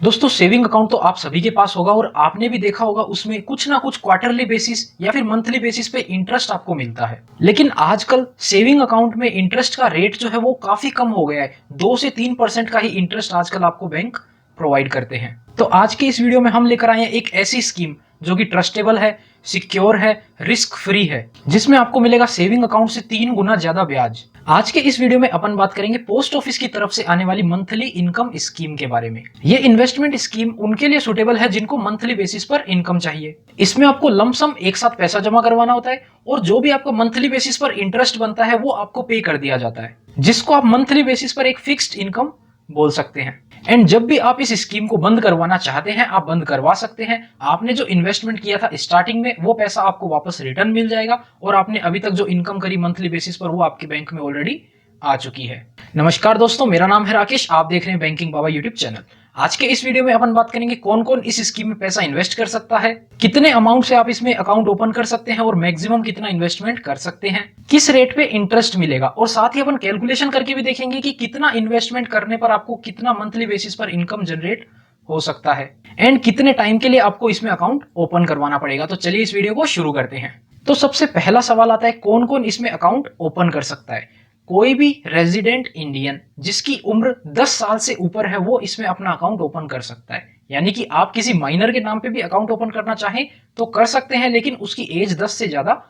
दोस्तों saving account तो आप सभी के पास होगा और आपने भी देखा होगा उसमें कुछ ना कुछ क्वार्टरली बेसिस या फिर मंथली बेसिस पे इंटरेस्ट आपको मिलता है। लेकिन आजकल सेविंग अकाउंट में इंटरेस्ट का रेट जो है वो काफी कम हो गया है। 2 से 3% का ही इंटरेस्ट आजकल आपको बैंक प्रोवाइड करते हैं। तो आज के इस वीडियो में हम लेकर आए हैं एक ऐसी स्कीम जो कि ट्रस्टेबल है, सिक्योर है, रिस्क फ्री है, जिसमें आपको मिलेगा सेविंग अकाउंट से 3 गुना ज्यादा ब्याज। आज के इस वीडियो में अपन बात करेंगे पोस्ट ऑफिस की तरफ से आने वाली मंथली इनकम स्कीम के बारे में। ये इन्वेस्टमेंट स्कीम उनके लिए सुटेबल है जिनको मंथली बेसिस पर इनकम चाहिए। इसमें आपको लमसम एक साथ पैसा जमा करवाना होता है और जो भी आपको मंथली बेसिस पर इंटरेस्ट बनता है वो आपको पे कर दिया जाता है, जिसको आप मंथली बेसिस पर एक फिक्स्ड इनकम बोल सकते हैं। एंड जब भी आप इस स्कीम को बंद करवाना चाहते हैं आप बंद करवा सकते हैं। आपने जो इन्वेस्टमेंट किया था स्टार्टिंग में वो पैसा आपको वापस रिटर्न मिल जाएगा और आपने अभी तक जो इनकम करी मंथली बेसिस पर वो आपके बैंक में ऑलरेडी आ चुकी है। नमस्कार दोस्तों, मेरा नाम है राकेश, आप देख रहे हैं बैंकिंग बाबा यूट्यूब चैनल। आज के इस वीडियो में अपन बात करेंगे कौन कौन इस स्कीम में पैसा इन्वेस्ट कर सकता है, कितने अमाउंट से आप इसमें अकाउंट ओपन कर सकते हैं और मैक्सिमम कितना इन्वेस्टमेंट कर सकते हैं, किस रेट पे इंटरेस्ट मिलेगा और साथ ही अपन कैलकुलेशन करके भी देखेंगे कि कितना इन्वेस्टमेंट करने पर आपको कितना मंथली बेसिस पर इनकम जनरेट हो सकता है एंड कितने टाइम के लिए आपको इसमें अकाउंट ओपन करवाना पड़ेगा। तो चलिए इस वीडियो को शुरू करते हैं। तो सबसे पहला सवाल आता है कौन कौन इसमें अकाउंट ओपन कर सकता है। कोई भी रेजिडेंट इंडियन जिसकी उम्र 10 साल से ऊपर है वो इसमें अपना अकाउंट ओपन कर सकता है। यानी कि आप किसी माइनर के नाम पे भी अकाउंट ओपन करना चाहें तो कर सकते हैं, लेकिन उसकी एज 10 से ज्यादा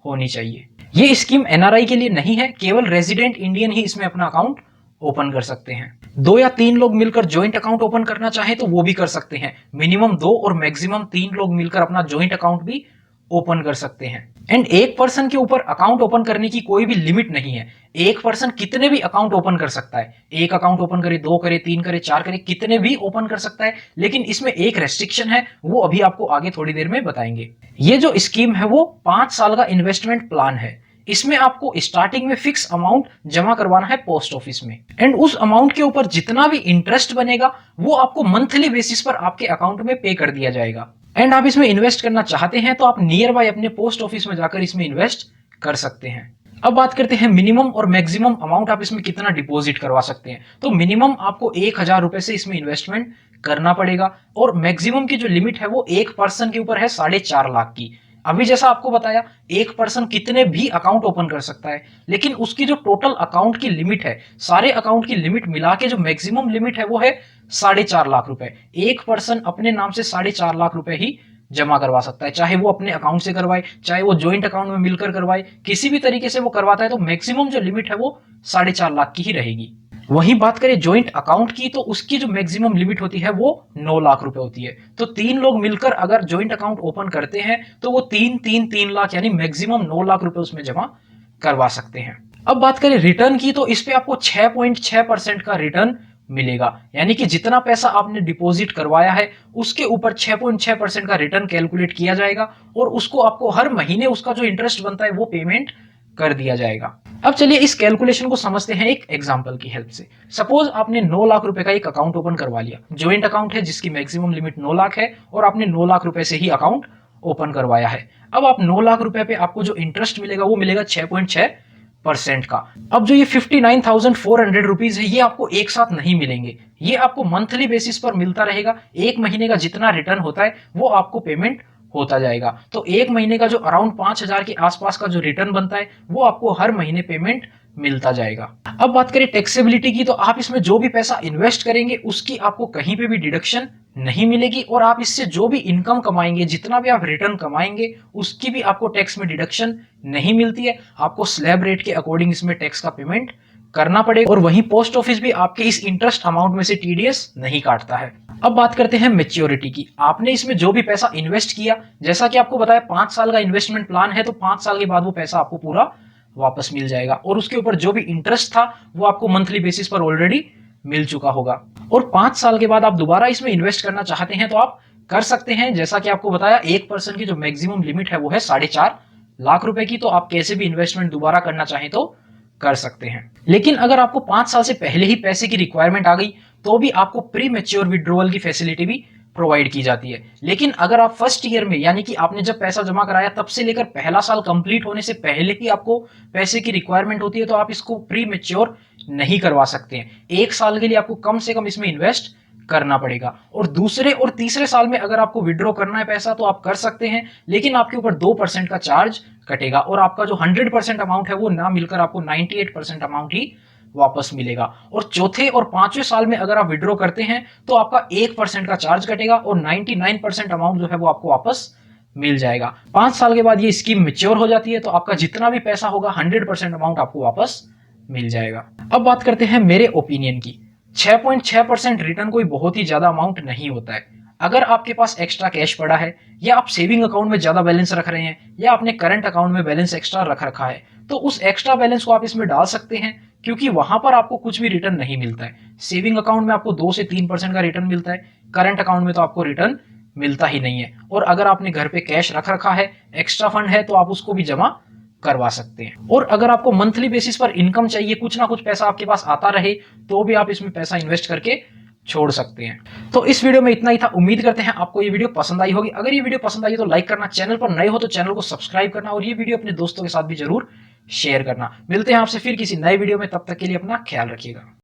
होनी चाहिए। ये स्कीम एनआरआई के लिए नहीं है, केवल रेजिडेंट इंडियन ही इसमें अपना अकाउंट ओपन कर सकते हैं। 2 या 3 लोग मिलकर ज्वाइंट अकाउंट ओपन करना चाहें तो वो भी कर सकते हैं। मिनिमम 2 और मैक्सिमम 3 लोग मिलकर अपना ज्वाइंट अकाउंट भी ओपन कर सकते हैं। एंड एक पर्सन के ऊपर अकाउंट ओपन करने की कोई भी लिमिट नहीं है। एक पर्सन कितने भी अकाउंट ओपन कर सकता है, एक अकाउंट ओपन करे, 2 करे, 3 करे, 4 करे, कितने भी ओपन कर सकता है। लेकिन इसमें एक रेस्ट्रिक्शन है, वो अभी आपको आगे थोड़ी देर में बताएंगे। ये जो स्कीम है वो 5 साल का इन्वेस्टमेंट प्लान है। इसमें आपको स्टार्टिंग में फिक्स अमाउंट जमा करवाना है पोस्ट ऑफिस में एंड उस अमाउंट के ऊपर जितना भी इंटरेस्ट बनेगा वो आपको मंथली बेसिस पर आपके अकाउंट में पे कर दिया जाएगा। एंड आप इसमें इन्वेस्ट करना चाहते हैं तो आप नियर बाय अपने पोस्ट ऑफिस में जाकर इसमें इन्वेस्ट कर सकते हैं। अब बात करते हैं मिनिमम और मैक्सिमम अमाउंट आप इसमें कितना डिपॉजिट करवा सकते हैं। तो मिनिमम आपको 1,000 रुपए से इसमें इन्वेस्टमेंट करना पड़ेगा और मैक्सिमम की जो लिमिट है वो एक पर्सन के ऊपर है 4.5 लाख की। अभी जैसा आपको बताया एक पर्सन कितने भी अकाउंट ओपन कर सकता है, लेकिन उसकी जो टोटल अकाउंट की लिमिट है, सारे अकाउंट की लिमिट मिला के जो मैक्सिमम लिमिट है वो है 4.5 लाख रुपए। एक पर्सन अपने नाम से 4.5 लाख रुपए ही जमा करवा सकता है, चाहे वो अपने अकाउंट से करवाए, चाहे वो ज्वाइंट अकाउंट में मिलकर करवाए, किसी भी तरीके से वो करवाता है तो मैक्सिमम जो लिमिट है वो 4.5 लाख की ही रहेगी। वहीं बात करें ज्वाइंट अकाउंट की तो उसकी जो मैक्सिमम लिमिट होती है वो 9 लाख रुपए होती है। तो 3 लोग मिलकर अगर ज्वाइंट अकाउंट ओपन करते हैं तो वो 3 लाख यानी मैक्सिमम 9 लाख रुपए उसमें जमा करवा सकते हैं। अब बात करें रिटर्न की तो इस पे आपको 6.6% का रिटर्न मिलेगा। यानी कि जितना पैसा आपने डिपॉजिट करवाया है उसके ऊपर 6.6% का रिटर्न कैलकुलेट किया जाएगा और उसको आपको हर महीने उसका जो इंटरेस्ट बनता है वो पेमेंट कर दिया जाएगा। अब चलिए इस कैलकुलेशन को समझते हैं एक एग्जांपल की हेल्प से। सपोज आपने 9 लाख रुपए का एक अकाउंट ओपन करवा लिया, ज्वाइंट अकाउंट है जिसकी मैक्सिमम लिमिट 9 लाख है और आपने 9 लाख रुपए से ही अकाउंट ओपन करवाया है। अब आप 9 लाख रुपए पे आपको जो इंटरेस्ट मिलेगा वो मिलेगा 6.6% का। अब जो ये 59,400 रुपीज है ये आपको एक साथ नहीं मिलेंगे, ये आपको मंथली बेसिस पर मिलता रहेगा। एक महीने का जितना रिटर्न होता है वो आपको पेमेंट होता जाएगा। तो एक महीने का जो अराउंड 5,000 के आसपास का जो रिटर्न बनता है वो आपको हर महीने पेमेंट मिलता जाएगा। अब बात करें टैक्सेबिलिटी की तो आप इसमें जो भी पैसा इन्वेस्ट करेंगे उसकी आपको कहीं पे भी डिडक्शन नहीं मिलेगी और आप इससे जो भी इनकम कमाएंगे, जितना भी आप रिटर्न कमाएंगे उसकी भी आपको टैक्स में डिडक्शन नहीं मिलती है। आपको स्लैब रेट के अकॉर्डिंग इसमें टैक्स का पेमेंट करना पड़ेगा और वहीं पोस्ट ऑफिस भी आपके इस इंटरेस्ट अमाउंट में से टीडीएस नहीं काटता है। अब बात करते हैं मैच्योरिटी की। आपने इसमें जो भी पैसा इन्वेस्ट किया, जैसा कि आपको बताया 5 साल का इन्वेस्टमेंट प्लान है तो 5 साल के बाद वो पैसा आपको पूरा वापस मिल जाएगा और उसके ऊपर जो भी इंटरेस्ट था वो आपको मंथली बेसिस पर ऑलरेडी मिल चुका होगा। और 5 साल के बाद आप दोबारा इसमें इन्वेस्ट करना चाहते हैं तो आप कर सकते हैं। जैसा कि आपको बताया एक पर्सन की जो मैक्सिमम लिमिट है वो है 4.5 लाख रुपए की, तो आप कैसे भी इन्वेस्टमेंट दोबारा करना चाहें तो कर सकते हैं। लेकिन अगर आपको 5 साल से पहले ही पैसे की रिक्वायरमेंट आ गई तो भी आपको प्री मैच्योर विड्रॉवल की फैसिलिटी भी प्रोवाइड की जाती है। लेकिन अगर आप फर्स्ट ईयर में यानी कि आपने जब पैसा जमा कराया तब से लेकर पहला साल कंप्लीट होने से पहले ही आपको पैसे की रिक्वायरमेंट होती है तो आप इसको प्री मैच्योर नहीं करवा सकते हैं। 1 साल के लिए आपको कम से कम इसमें इन्वेस्ट करना पड़ेगा। और दूसरे और तीसरे साल में अगर आपको विड्रॉ करना है पैसा तो आप कर सकते हैं, लेकिन आपके ऊपर 2% का चार्ज कटेगा और आपका जो 100% अमाउंट है वो ना मिलकर आपको 98% अमाउंट ही वापस मिलेगा। और चौथे और पांचवें साल में अगर आप विड्रॉ करते हैं तो आपका 1% का चार्ज कटेगा और 99% अमाउंट जो है वो आपको वापस मिल जाएगा। 5 साल के बाद ये स्कीम मैच्योर हो जाती है तो आपका जितना भी पैसा होगा 100% अमाउंट आपको वापस मिल जाएगा। अब बात करते हैं मेरे ओपिनियन की। 6.6% रिटर्न कोई बहुत ही ज्यादा अमाउंट नहीं होता है। अगर आपके पास एक्स्ट्रा कैश पड़ा है या आप सेविंग अकाउंट में ज्यादा बैलेंस रख रहे हैं या आपने करंट अकाउंट में बैलेंस एक्स्ट्रा रख रखा है तो उस एक्स्ट्रा बैलेंस को आप इसमें डाल सकते हैं, क्योंकि वहां पर आपको कुछ भी रिटर्न नहीं मिलता है। सेविंग अकाउंट में आपको 2 से 3% का रिटर्न मिलता है, करंट अकाउंट में तो आपको रिटर्न मिलता ही नहीं है। और अगर आपने घर पे कैश रख रखा है, एक्स्ट्रा फंड है, तो आप उसको भी जमा करवा सकते हैं। और अगर आपको मंथली बेसिस पर इनकम चाहिए, कुछ ना कुछ पैसा आपके पास आता रहे, तो भी आप इसमें पैसा इन्वेस्ट करके छोड़ सकते हैं। तो इस वीडियो में इतना ही था। उम्मीद करते हैं आपको ये वीडियो पसंद आई होगी। अगर ये वीडियो पसंद आई तो लाइक करना, चैनल पर नए हो तो चैनल को सब्सक्राइब करना और ये वीडियो अपने दोस्तों के साथ भी जरूर शेयर करना। मिलते हैं आपसे फिर किसी नए वीडियो में, तब तक के लिए अपना ख्याल रखिएगा।